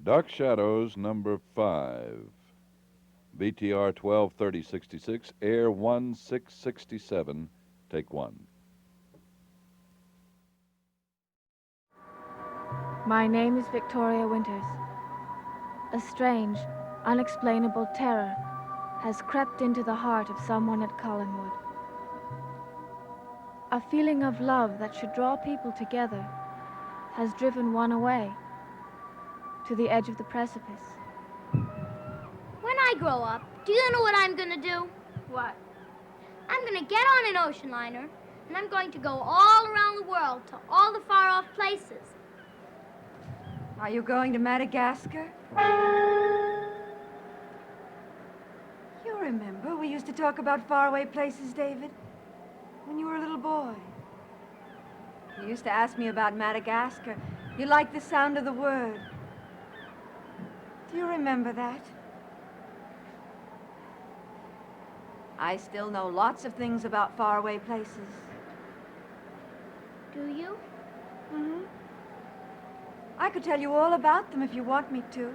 Dark Shadows, number 5. BTR 123066, Air 1667, take 1. My name is Victoria Winters. A strange, unexplainable terror has crept into the heart of someone at Collinwood. A feeling of love that should draw people together has driven one away to the edge of the precipice. When I grow up, do you know what I'm gonna do? What? I'm gonna get on an ocean liner, and I'm going to go all around the world to all the far-off places. Are you going to Madagascar? You remember we used to talk about faraway places, David? When you were a little boy. You used to ask me about Madagascar. You liked the sound of the word. Do you remember that? I still know lots of things about faraway places. Do you? Mm-hmm. I could tell you all about them if you want me to.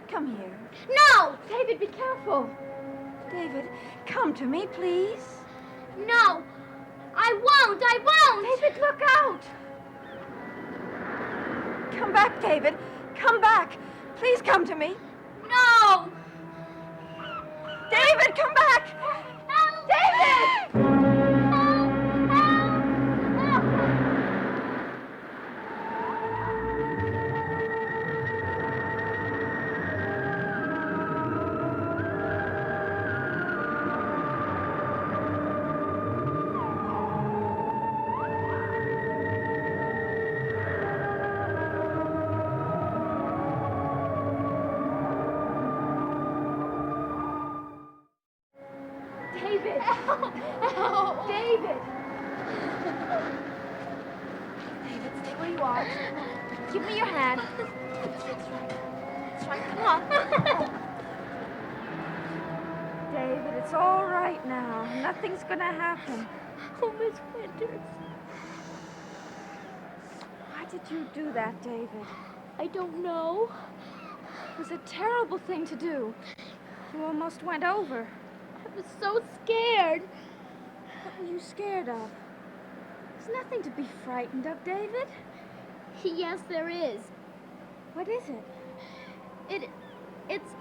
Come here. No! David, be careful. David, come to me, please. No! I won't! I won't! David, look out! Come back, David. Come back. Please come to me. No! David, come back! Help! David! Help! Help! David! Help! Help! David! David, stay where you are. Give me your hand. That's right. Come on. David, it's all right now. Nothing's gonna happen. Oh, Miss Winters. Why did you do that, David? I don't know. It was a terrible thing to do. You almost went over. I was so scared. What were you scared of? There's nothing to be frightened of, David. Yes, there is. What is it? It's...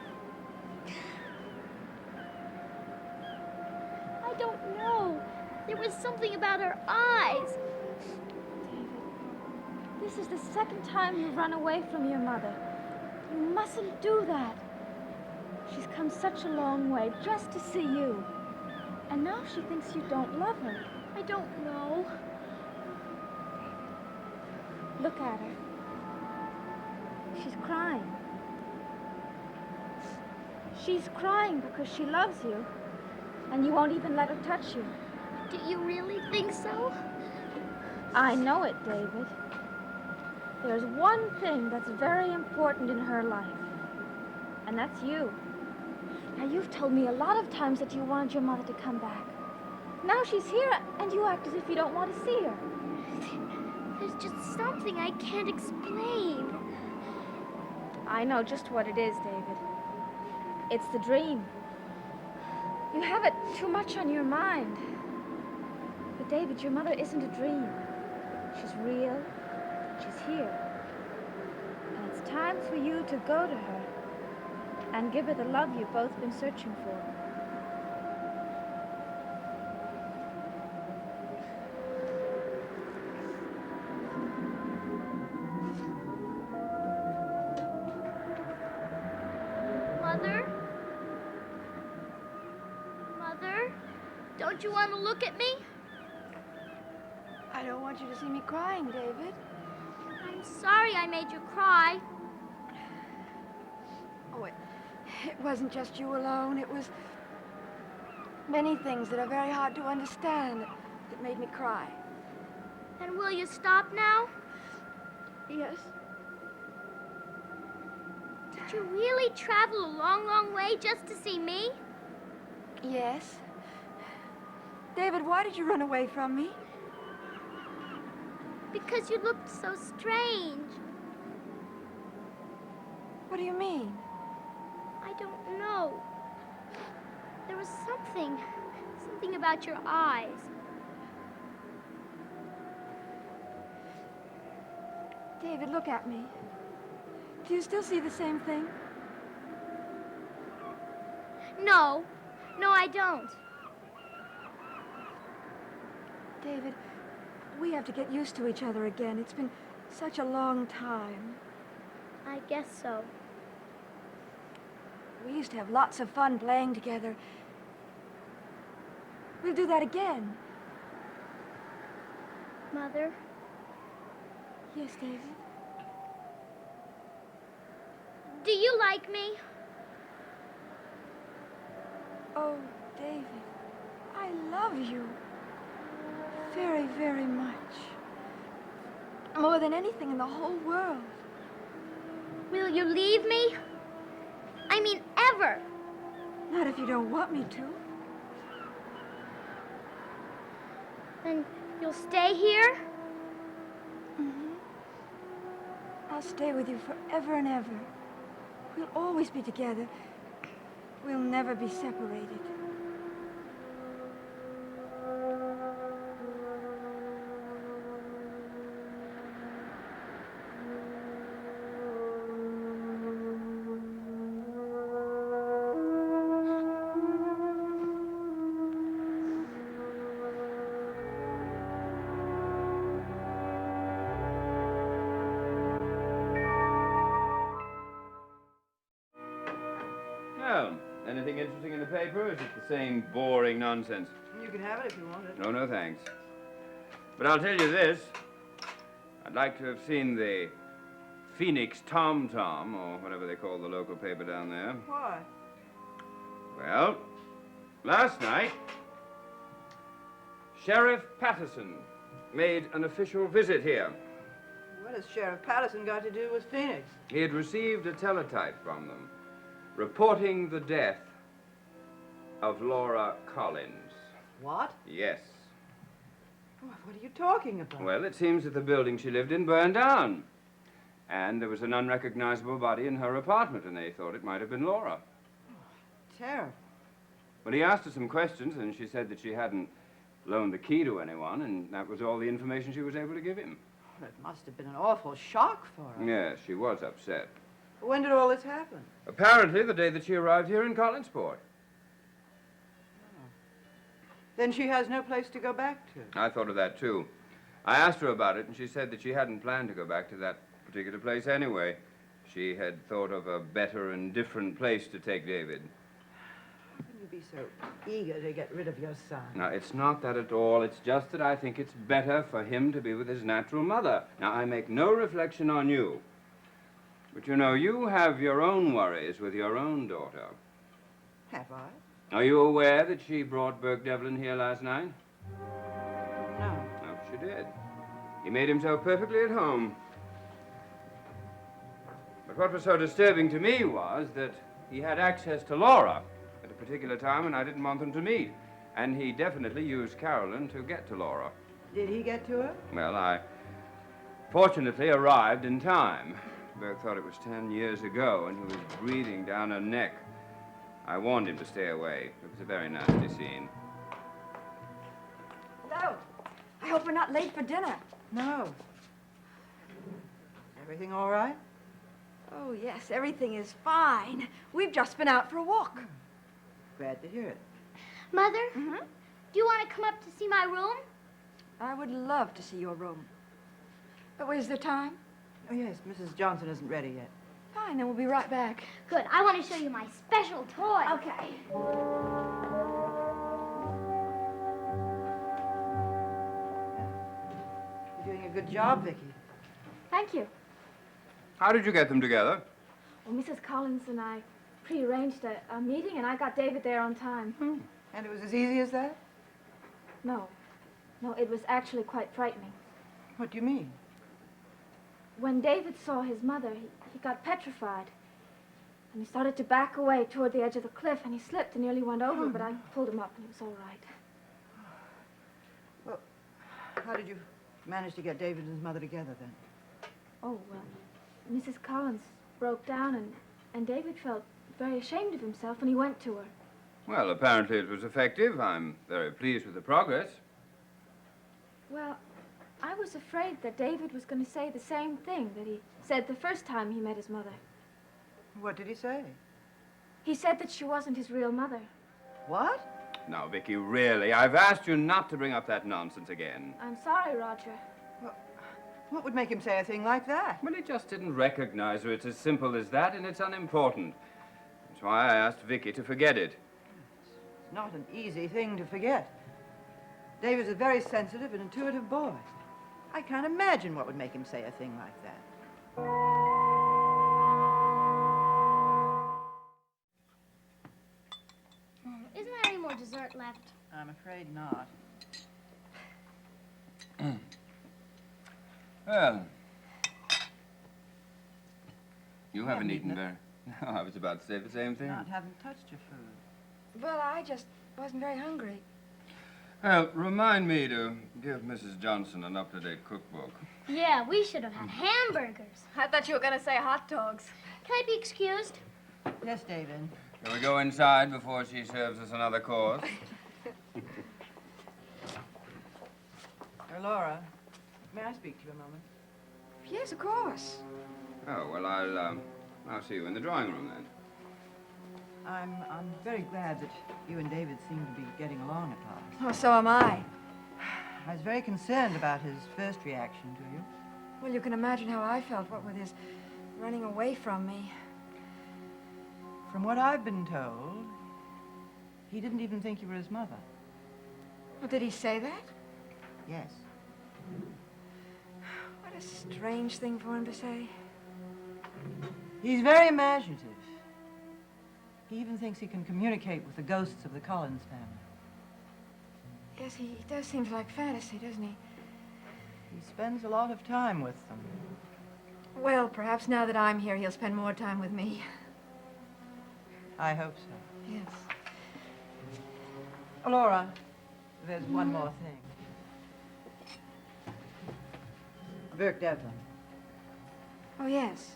I don't know. There was something about her eyes. David, this is the second time you've run away from your mother. You mustn't do that. She's come such a long way just to see you. And now she thinks you don't love her. I don't know. Look at her. She's crying. She's crying because she loves you. And you won't even let her touch you. Do you really think so? I know it, David. There's one thing that's very important in her life. And that's you. Now, you've told me a lot of times that you wanted your mother to come back. Now she's here, and you act as if you don't want to see her. There's just something I can't explain. I know just what it is, David. It's the dream. You have it too much on your mind. But, David, your mother isn't a dream. She's real. She's here. And it's time for you to go to her and give her the love you've both been searching for. Mother? Mother? Don't you want to look at me? I don't want you to see me crying, David. I'm sorry I made you cry. Oh, it wasn't just you alone. It was many things that are very hard to understand that made me cry. And will you stop now? Yes. Did you really travel a long, long way just to see me? Yes. David, why did you run away from me? Because you looked so strange. What do you mean? I don't know. There was something about your eyes. David, look at me. Do you still see the same thing? No, I don't. David, we have to get used to each other again. It's been such a long time. I guess so. We used to have lots of fun playing together. We'll do that again. Mother, Yes, David. do you like me? Oh, David, I love you. Very, very much. More than anything in the whole world. Will you leave me? I mean, ever. Not if you don't want me to. Then you'll stay here? Mm-hmm. I'll stay with you forever and ever. We'll always be together. We'll never be separated. Well, anything interesting in the paper, or is it the same boring nonsense? You can have it if you want it. No, thanks. But I'll tell you this. I'd like to have seen the Phoenix Tom-Tom, or whatever they call the local paper down there. Why? Well, last night, Sheriff Patterson made an official visit here. What has Sheriff Patterson got to do with Phoenix? He had received a teletype from them reporting the death of Laura Collins. What? Yes. What are you talking about? Well, it seems that the building she lived in burned down. And there was an unrecognizable body in her apartment, and they thought it might have been Laura. Terrible. But he asked her some questions, and she said that she hadn't loaned the key to anyone, and that was all the information she was able to give him. Well, it must have been an awful shock for her. Yes, she was upset. When did all this happen? Apparently the day that she arrived here in Collinsport. Then she has no place to go back to. I thought of that, too. I asked her about it, and she said that she hadn't planned to go back to that particular place anyway. She had thought of a better and different place to take David. How can you be so eager to get rid of your son? Now, it's not that at all. It's just that I think it's better for him to be with his natural mother. Now, I make no reflection on you. But, you know, you have your own worries with your own daughter. Have I? Are you aware that she brought Burke Devlin here last night? No. No, she did. He made himself perfectly at home. But what was so disturbing to me was that he had access to Laura at a particular time when I didn't want them to meet. And he definitely used Carolyn to get to Laura. Did he get to her? Well, I fortunately arrived in time. Burke thought it was 10 years ago, and he was breathing down her neck. I warned him to stay away. It was a very nasty scene. Hello. I hope we're not late for dinner. No. Everything all right? Oh, yes, everything is fine. We've just been out for a walk. Glad to hear it. Mother, Mm-hmm. do you want to come up to see my room? I would love to see your room. But is there time? Oh, yes, Mrs. Johnson isn't ready yet. Fine, then we'll be right back. Good. I want to show you my special toy. Okay. You're doing a good job, Vicky. Thank you. How did you get them together? Well, Mrs. Collins and I prearranged a meeting, and I got David there on time. And it was as easy as that? No, it was actually quite frightening. What do you mean? When David saw his mother, he got petrified. And he started to back away toward the edge of the cliff, and he slipped and nearly went over, but I pulled him up, and it was all right. Well, how did you manage to get David and his mother together then? Oh, well, Mrs. Collins broke down, and David felt very ashamed of himself when he went to her. Well, apparently it was effective. I'm very pleased with the progress. Well, I was afraid that David was going to say the same thing that he said the first time he met his mother. What did he say? He said that she wasn't his real mother. What? Now, Vicky, really, I've asked you not to bring up that nonsense again. I'm sorry, Roger. What would make him say a thing like that? Well, he just didn't recognize her. It's as simple as that, and it's unimportant. That's why I asked Vicky to forget it. It's not an easy thing to forget. David's a very sensitive and intuitive boy. I can't imagine what would make him say a thing like that. Isn't there any more dessert left? I'm afraid not. Well, you haven't haven't eaten eaten very... No, I was about to say the same thing. Not haven't touched your food. Well, I just wasn't very hungry. Well, remind me to give Mrs. Johnson an up-to-date cookbook. Yeah, we should have had hamburgers. I thought you were going to say hot dogs. Can I be excused? Yes, David. Shall we go inside before she serves us another course? Laura, may I speak to you a moment? Yes, of course. Oh, well, I'll see you in the drawing room then. I'm very glad that you and David seem to be getting along at last. Oh, so am I. I was very concerned about his first reaction to you. Well, you can imagine how I felt, what with his running away from me. From what I've been told, he didn't even think you were his mother. Well, did he say that? Yes. What a strange thing for him to say. He's very imaginative. He even thinks he can communicate with the ghosts of the Collins family. Yes, he does seem like fantasy, doesn't he? He spends a lot of time with them. Well, perhaps now that I'm here, he'll spend more time with me. I hope so. Yes. Oh, Laura, there's one more thing. Burke Devlin. Oh, yes.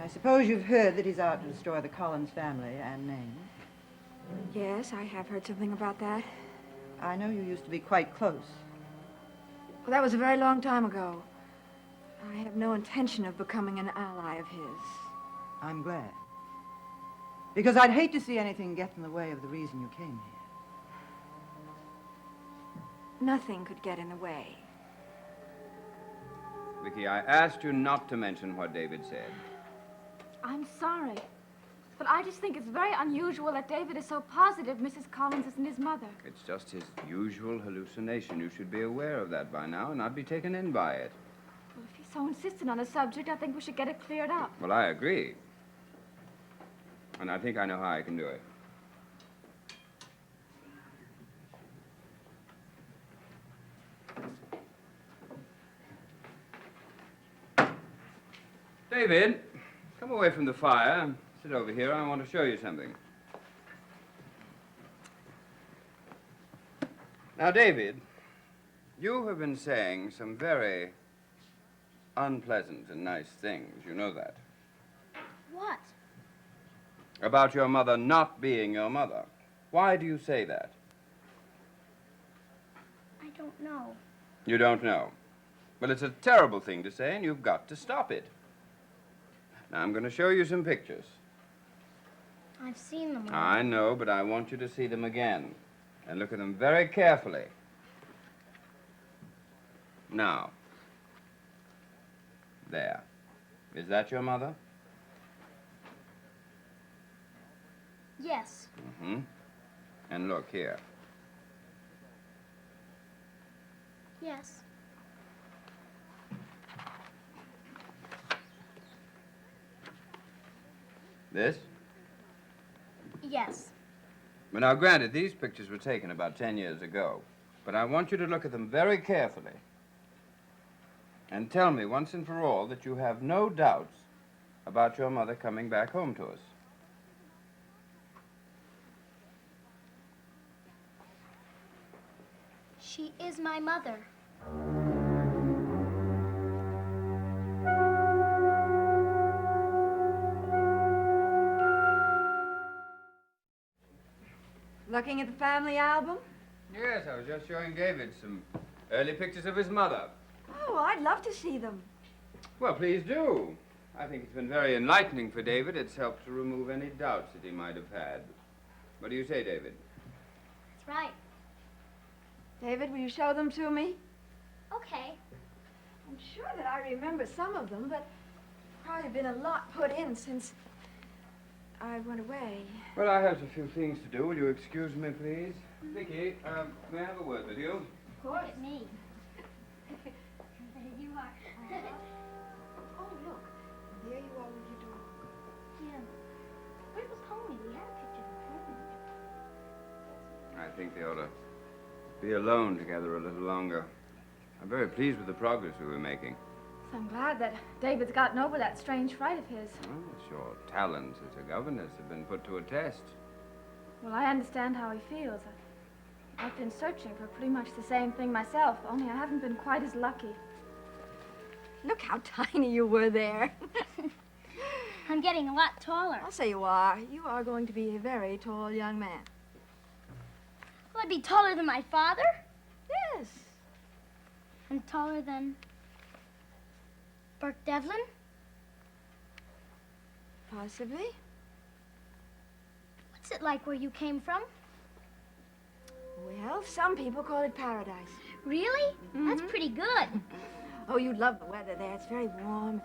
I suppose you've heard that he's out to destroy the Collins family and name. Yes, I have heard something about that. I know you used to be quite close. Well, that was a very long time ago. I have no intention of becoming an ally of his. I'm glad. Because I'd hate to see anything get in the way of the reason you came here. Nothing could get in the way. Vicky, I asked you not to mention what David said. I'm sorry. But I just think it's very unusual that David is so positive Mrs. Collins isn't his mother. It's just his usual hallucination. You should be aware of that by now and not be taken in by it. Well, if he's so insistent on a subject, I think we should get it cleared up. Well, I agree. And I think I know how I can do it. David, come away from the fire. Sit over here. I want to show you something. Now, David, you have been saying some very unpleasant and nice things. You know that. What? About your mother not being your mother. Why do you say that? I don't know. You don't know. Well, it's a terrible thing to say, and you've got to stop it. Now, I'm going to show you some pictures. I've seen them all. I know, but I want you to see them again. And look at them very carefully. Now. There. Is that your mother? Yes. Mm-hmm. And look here. Yes. This? Yes. Well, now, granted, these pictures were taken about 10 years ago, but I want you to look at them very carefully and tell me once and for all that you have no doubts about your mother coming back home to us. She is my mother. Looking at the family album? Yes, I was just showing David some early pictures of his mother. Oh, I'd love to see them. Well, please do. I think it's been very enlightening for David. It's helped to remove any doubts that he might have had. What do you say, David? That's right. David, will you show them to me? Okay. I'm sure that I remember some of them, but probably been a lot put in since I went away. Well, I have a few things to do. Will you excuse me, please? Vicky, may I have a word with you? Of course. Me. There you are. Oh, look. There you are with your dog. Yeah. Where was Tony? We had a picture of him. I think they ought to be alone together a little longer. I'm very pleased with the progress we were making. So I'm glad that David's gotten over that strange fright of his. Well, your talents as a governess have been put to a test. Well, I understand how he feels. I've been searching for pretty much the same thing myself, only I haven't been quite as lucky. Look how tiny you were there. I'm getting a lot taller. I'll say you are. You are going to be a very tall young man. Will I be taller than my father? Yes. And taller than Burke Devlin? Possibly. What's it like where you came from? Well, some people call it paradise. Really? That's pretty good. Oh, you'd love the weather there. It's very warm,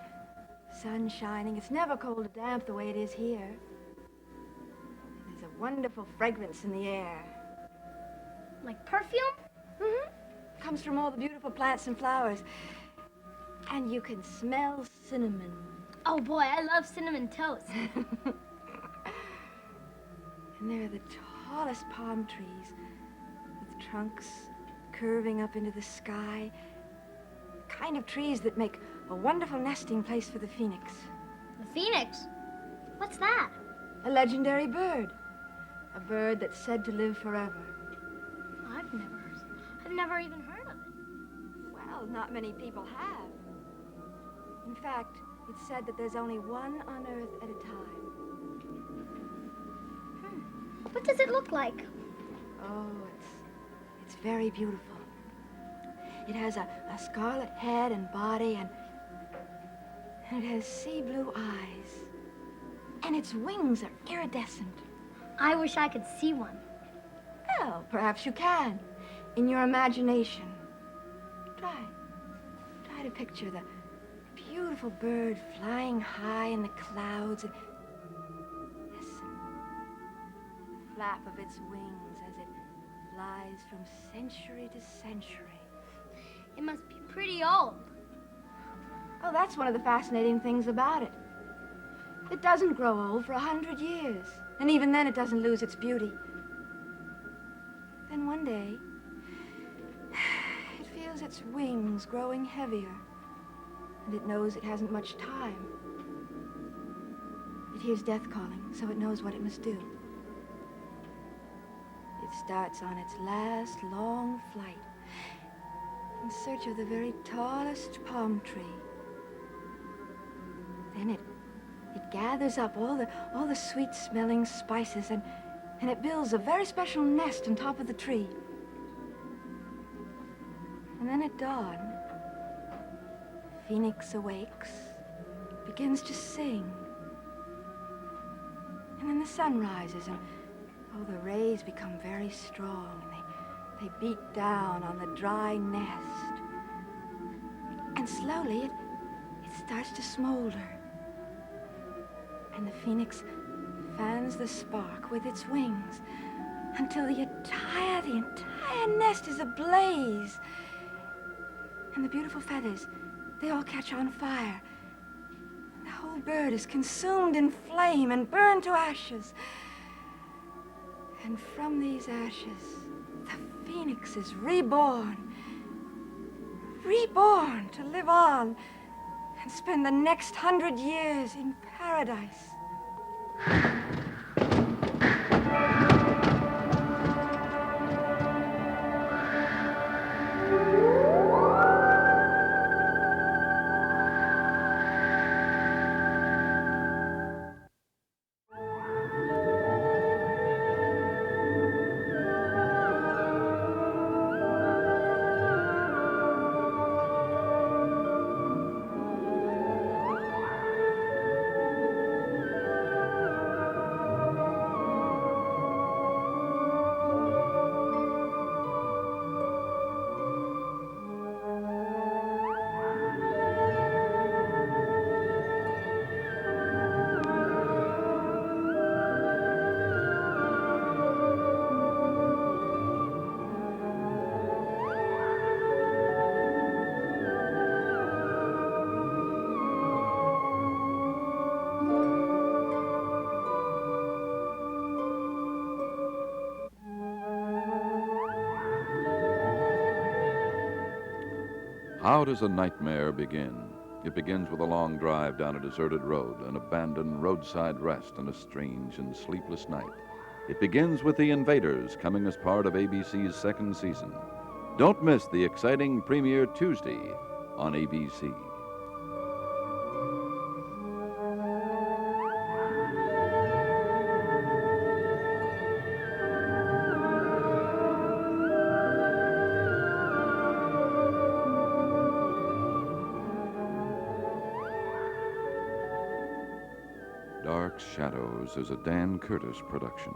sun shining. It's never cold or damp the way it is here. And there's a wonderful fragrance in the air. Like perfume? Mm-hmm. Comes from all the beautiful plants and flowers. And you can smell cinnamon. Oh boy, I love cinnamon toast. And there are the tallest palm trees with trunks curving up into the sky. Kind of trees that make a wonderful nesting place for the phoenix. The phoenix? What's that? A legendary bird. A bird that's said to live forever. I've never even heard of it. Well, not many people have. In fact, it's said that there's only one on Earth at a time. What does it look like? Oh, it's very beautiful. It has a scarlet head and body, and it has sea blue eyes. And its wings are iridescent. I wish I could see one. Well, perhaps you can, in your imagination. Try to picture the beautiful bird flying high in the clouds. And listen, the flap of its wings as it flies from century to century. It must be pretty old. Oh, that's one of the fascinating things about it. It doesn't grow old for 100 years. And even then, it doesn't lose its beauty. Then one day, it feels its wings growing heavier. And it knows it hasn't much time. It hears death calling, so it knows what it must do. It starts on its last long flight in search of the very tallest palm tree. Then it gathers up all the sweet-smelling spices and it builds a very special nest on top of the tree. And then at dawn, Phoenix awakes, begins to sing. And then the sun rises and the rays become very strong and they beat down on the dry nest. And slowly it starts to smolder. And the phoenix fans the spark with its wings until the entire nest is ablaze. And the beautiful feathers, they all catch on fire. The whole bird is consumed in flame and burned to ashes. And from these ashes, the phoenix is reborn to live on and spend the next 100 years in paradise. How does a nightmare begin? It begins with a long drive down a deserted road, an abandoned roadside rest, and a strange and sleepless night. It begins with The Invaders, coming as part of ABC's second season. Don't miss the exciting premiere Tuesday on ABC. Dark Shadows is a Dan Curtis production.